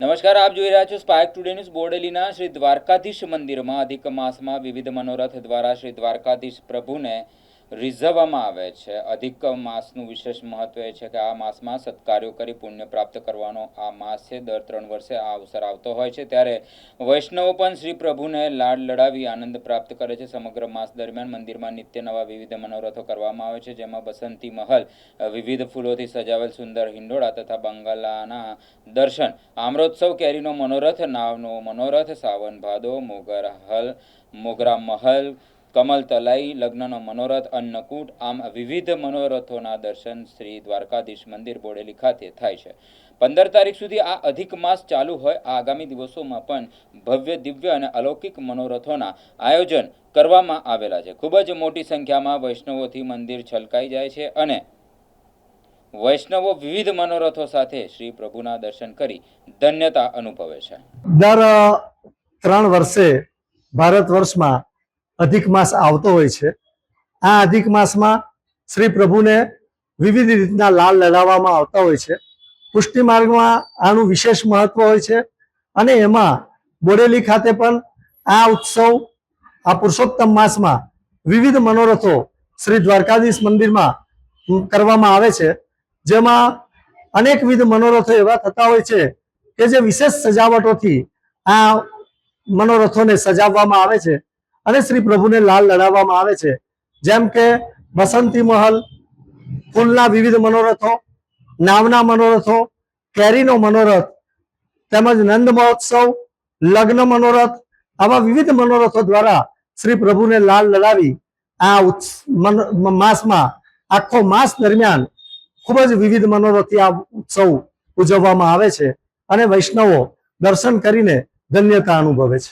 નમસ્કાર, આપ જોઈ રહ્યા છો સ્પાર્ક ટુડે ન્યૂઝ। બોડેલીના શ્રી દ્વારકાધીશ મંદિરમાં અધિક માસમાં વિવિધ મનોરથ દ્વારા શ્રી દ્વારકાધીશ પ્રભુને રીઝવવામાં આવે છે। અધિક માસનું વિશેષ મહત્વ એ છે કે આ માસમાં સત્કાર્યો કરી પુણ્ય પ્રાપ્ત કરવાનો આ માસ છે। દર 3 વર્ષે આ અવસર આવતો હોય છે, ત્યારે વૈષ્ણવો પણ શ્રી પ્રભુને લાડ લડાવી આનંદ પ્રાપ્ત કરે છે। સમગ્ર માસ દરમિયાન મંદિરમાં નિત્ય નવા વિવિધ મનોરથો કરવામાં આવે છે, જેમાં બસંતી મહલ, વિવિધ ફૂલોથી સજાવેલ સુંદર હિંડોળા તથા બંગલાના દર્શન, આમ્રોત્સવ, કેરીનો મનોરથ, નાવનો મનોરથ, સાવન ભાદો, મોગરા મહલ, કમલ તલાઈ, લગ્નનો મનોરથ, અન્નકૂટ, આમ વિવિધ મનોરથોના દર્શન શ્રી દ્વારકાધીશ મંદિર બોડેલી ખાતે થાય છે। 15 તારીખ સુધી આ અધિક માસ ચાલુ હોય। આગામી દિવસોમાં પણ ભવ્ય, દિવ્ય અને અલૌકિક મનોરથોના આયોજન કરવામાં આવેલા છે। ખૂબ જ મોટી સંખ્યામાં વૈષ્ણવોથી મંદિર છલકાઈ જાય છે અને વૈષ્ણવો વિવિધ મનોરથો સાથે શ્રી પ્રભુના દર્શન કરી ધન્યતા અનુભવે છે। દર 3 વર્ષે ભારત વર્ષમાં અધિક માસ આવતો હોય છે। આ અધિક માસમાં શ્રી પ્રભુને વિવિધ રીતના લાલ લડાવવામાં આવતા હોય છે। પુષ્ટિ માર્ગમાં આનું વિશેષ મહત્વ હોય છે અને એમાં બોડેલી ખાતે પણ આ ઉત્સવ આ પુરુષોત્તમ માસમાં વિવિધ મનોરથો શ્રી દ્વારકાધીશ મંદિરમાં કરવામાં આવે છે, જેમાં અનેકવિધ મનોરથો એવા થતા હોય છે કે જે વિશેષ સજાવટોથી આ મનોરથોને સજાવવામાં આવે છે અને શ્રી પ્રભુને લાલ લડાવવામાં આવે છે। જેમ કે બસંતી મહલ, ફૂલના વિવિધ મનોરથો, નાવના મનોરથો, કેરીનો મનોરથ, તેમજ નંદ મહોત્સવ, લગ્ન મનોરથ, આવા વિવિધ મનોરથો દ્વારા શ્રી પ્રભુને લાલ લડાવી આ માસમાં આખો માસ દરમિયાન ખૂબ જ વિવિધ મનોરથથી આ ઉત્સવ ઉજવવામાં આવે છે અને વૈષ્ણવો દર્શન કરીને ધન્યતા અનુભવે છે।